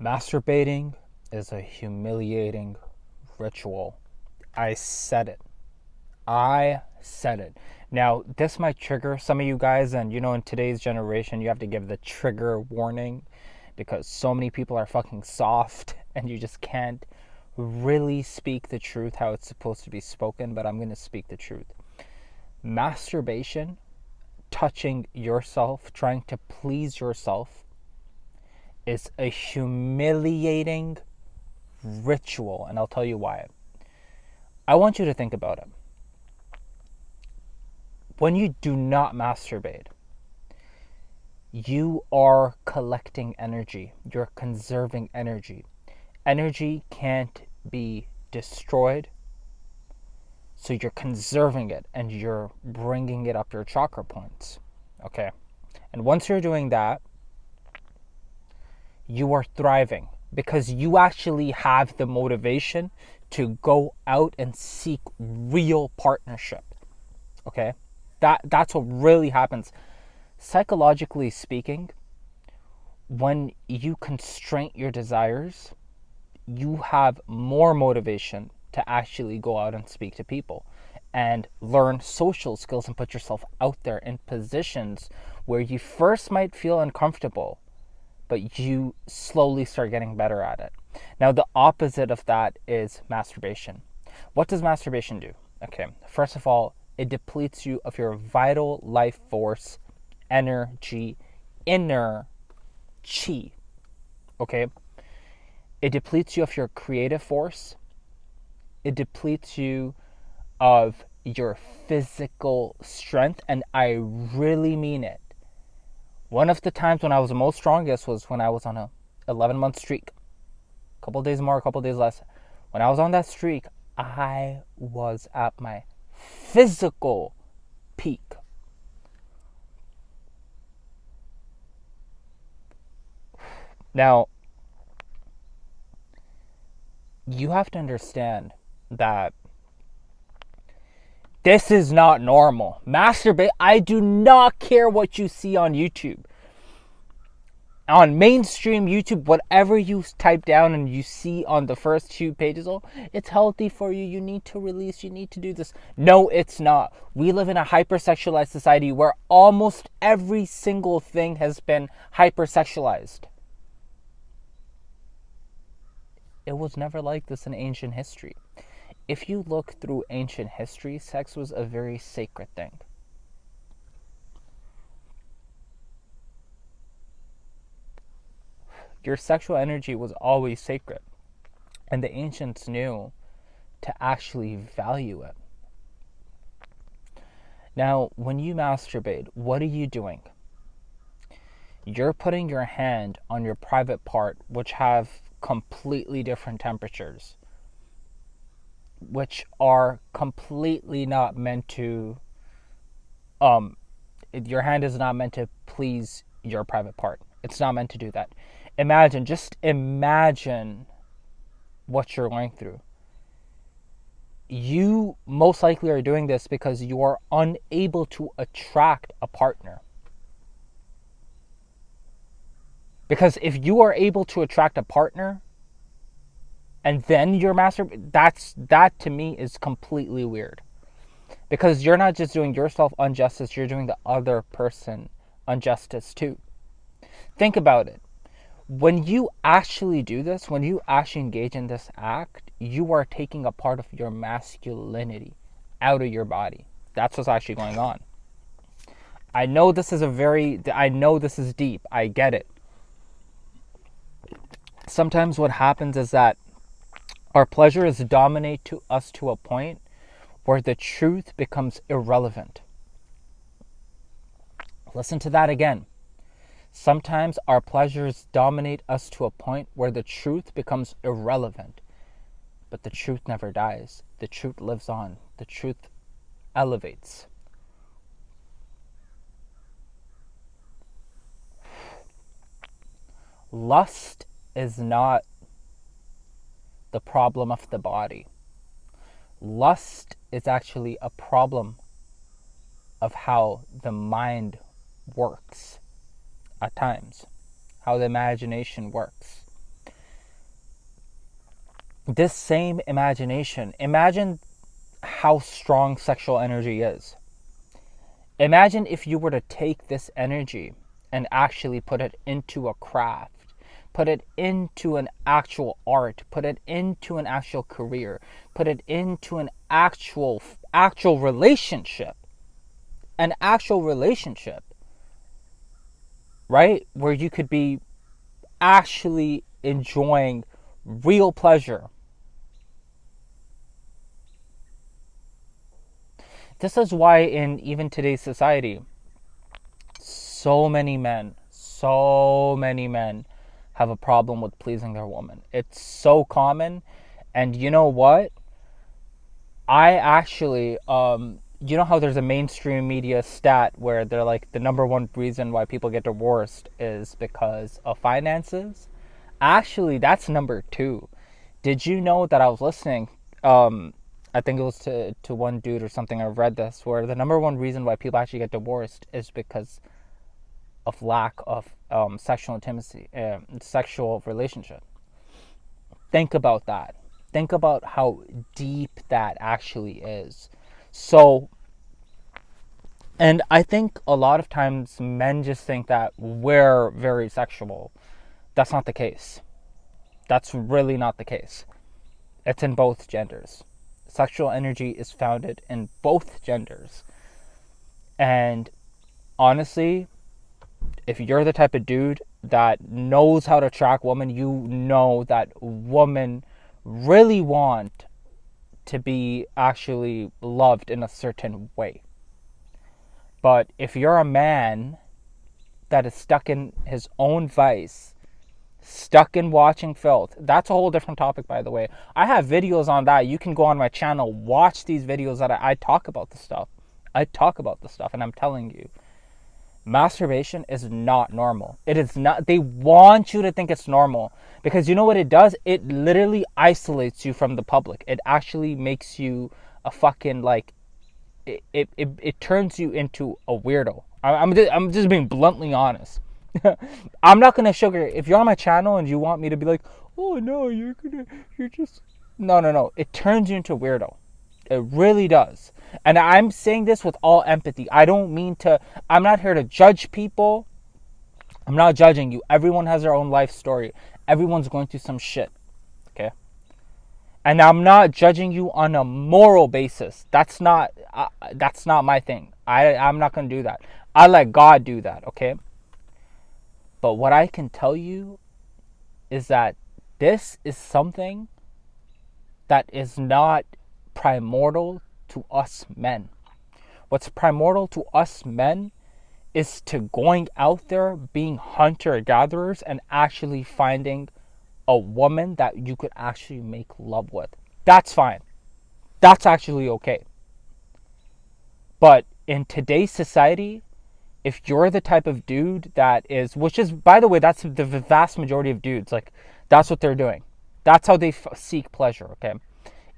Masturbating is a humiliating ritual. I said it. I said it. Now, this might trigger some of you guys, and in today's generation, you have to give the trigger warning because so many people are fucking soft and you just can't really speak the truth how it's supposed to be spoken, but I'm going to speak the truth. Masturbation, touching yourself, trying to please yourself, is a humiliating ritual, and I'll tell you why. I want you to think about it. When you do not masturbate, you are collecting energy. You're conserving energy. Energy can't be destroyed, so you're conserving it and you're bringing it up your chakra points. Okay? And once you're doing that, you are thriving because you actually have the motivation to go out and seek real partnership. Okay? That's what really happens. Psychologically speaking, when you constrain your desires, you have more motivation to actually go out and speak to people and learn social skills and put yourself out there in positions where you first might feel uncomfortable, but you slowly start getting better at it. Now, the opposite of that is masturbation. What does masturbation do? Okay, first of all, it depletes you of your vital life force, energy, inner chi. Okay? It depletes you of your creative force. It depletes you of your physical strength, and I really mean it. One of the times when I was the most strongest was when I was on a 11-month streak. A couple days more, a couple days less. When I was on that streak, I was at my physical peak. Now, you have to understand that this is not normal. Masturbate. I do not care what you see on YouTube. On mainstream YouTube, whatever you type down and you see on the first few pages, oh, it's healthy for you, you need to release, you need to do this. No, it's not. We live in a hypersexualized society where almost every single thing has been hypersexualized. It was never like this in ancient history. If you look through ancient history, sex was a very sacred thing. Your sexual energy was always sacred. And the ancients knew to actually value it. Now, when you masturbate, what are you doing? You're putting your hand on your private part, which have completely different temperatures, which are completely not meant to, your hand is not meant to please your private part. It's not meant to do that. Just imagine what you're going through. You most likely are doing this because you are unable to attract a partner. Because if you are able to attract a partner and then you're masturbating, that to me is completely weird. Because you're not just doing yourself injustice, you're doing the other person injustice too. Think about it. When you actually do this, when you actually engage in this act, you are taking a part of your masculinity out of your body. That's what's actually going on. I know this is deep. I get it. Sometimes what happens is that our pleasures dominate to us to a point where the truth becomes irrelevant. Listen to that again. Sometimes our pleasures dominate us to a point where the truth becomes irrelevant. But the truth never dies. The truth lives on. The truth elevates. Lust is not the problem of the body. Lust is actually a problem of how the mind works at times, how the imagination works. This same imagination, imagine how strong sexual energy is. Imagine if you were to take this energy and actually put it into a craft, put it into an actual art, put it into an actual career, put it into an actual relationship, an actual relationship, right? Where you could be actually enjoying real pleasure. This is why in even today's society, so many men have a problem with pleasing their woman. It's so common. And you know what? I actually, you know how there's a mainstream media stat where they're like the number one reason why people get divorced is because of finances? Actually, that's number two. Did you know that I was listening? I think it was to one dude or something. I read this where the number one reason why people actually get divorced is because of lack of sexual intimacy, sexual relationship. Think about that. Think about how deep that actually is. So, and I think a lot of times men just think that we're very sexual. That's not the case. That's really not the case. It's in both genders. Sexual energy is founded in both genders. And honestly, if you're the type of dude that knows how to attract women, you know that women really want to be actually loved in a certain way. But if you're a man that is stuck in his own vice, stuck in watching filth, that's a whole different topic, by the way. I have videos on that. You can go on my channel, watch these videos that I talk about the stuff. I talk about the stuff, and I'm telling you, masturbation is not normal. It is not. They want you to think it's normal because you know what it does? It literally isolates you from the public. It actually makes you a fucking like it turns you into a weirdo. I'm just being bluntly honest. I'm not gonna sugar. If you're on my channel and you want me to be like, oh no, you're just no. It turns you into a weirdo. It really does. And I'm saying this with all empathy. I don't mean to. I'm not here to judge people. I'm not judging you. Everyone has their own life story. Everyone's going through some shit. Okay. And I'm not judging you on a moral basis. That's not my thing. I'm not gonna do that. I let God do that. Okay. But what I can tell you is that this is something that is not primordial to us men. What's primordial to us men is to going out there, being hunter gatherers, and actually finding a woman that you could actually make love with. That's fine. That's actually okay. But in today's society, if you're the type of dude that is, which is, by the way, that's the vast majority of dudes, like, that's what they're doing. That's how they seek pleasure, okay?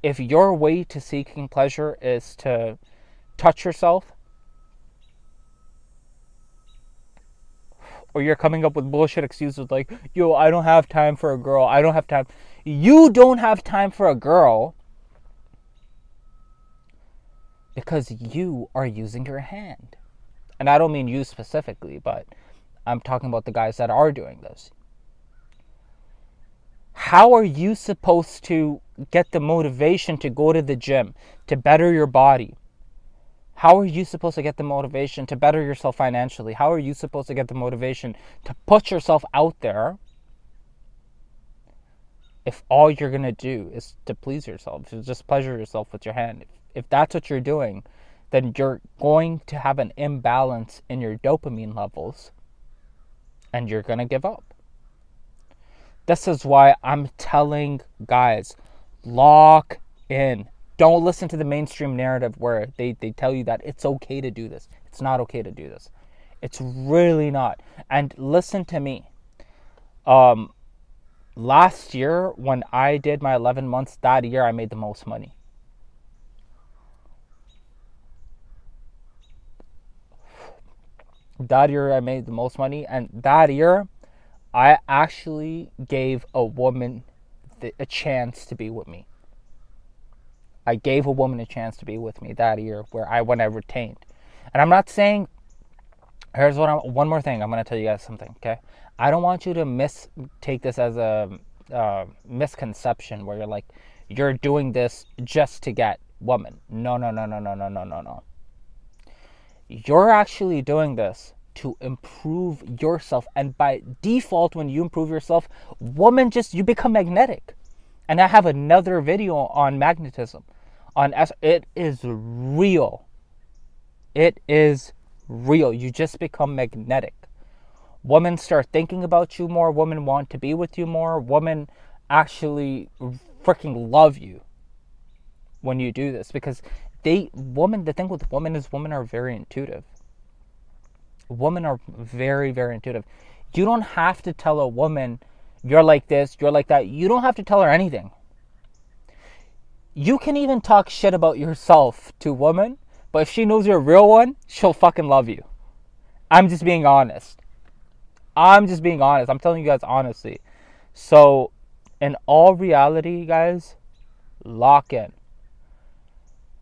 If your way to seeking pleasure is to touch yourself, or you're coming up with bullshit excuses like, yo, I don't have time for a girl, I don't have time. You don't have time for a girl because you are using your hand. And I don't mean you specifically, but I'm talking about the guys that are doing this. How are you supposed to get the motivation to go to the gym, to better your body? How are you supposed to get the motivation to better yourself financially? How are you supposed to get the motivation to put yourself out there if all you're going to do is to please yourself, to just pleasure yourself with your hand? If that's what you're doing, then you're going to have an imbalance in your dopamine levels and you're going to give up. This is why I'm telling guys, lock in. Don't listen to the mainstream narrative where they tell you that it's okay to do this. It's not okay to do this. It's really not. And listen to me. Last year, when I did my 11 months, that year I made the most money. That year I made the most money. And that year, I actually gave a woman a chance to be with me. I gave a woman a chance to be with me that year when I retained. And I'm not saying, here's one more thing. I'm going to tell you guys something, okay? I don't want you to take this as a misconception where you're like, you're doing this just to get women. No, no, no, no, no, no, no, no, no. You're actually doing this to improve yourself. And by default, when you improve yourself, you become magnetic. And I have another video on magnetism. It is real. It is real. You just become magnetic. Women start thinking about you more. Women want to be with you more. Women actually freaking love you when you do this, because the thing with women is women are very intuitive. Women are very, very intuitive. You don't have to tell a woman, you're like this, you're like that. You don't have to tell her anything. You can even talk shit about yourself to a woman, but if she knows you're a real one, she'll fucking love you. I'm just being honest. I'm telling you guys honestly. So, in all reality, guys, lock in.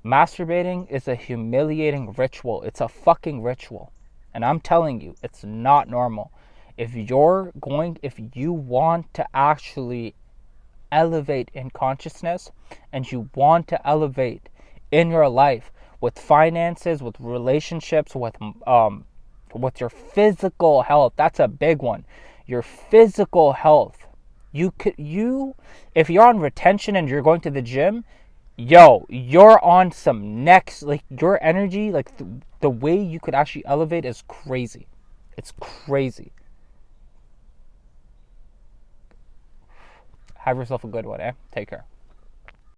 Masturbating is a humiliating ritual. It's a fucking ritual. And I'm telling you, it's not normal. If you want to actually elevate in consciousness, and you want to elevate in your life with finances, with relationships, with your physical health, that's a big one. Your physical health. If you're on retention and you're going to the gym, you're on some next, like, your energy, like, the way you could actually elevate is crazy. It's crazy. Have yourself a good one, eh? Take care.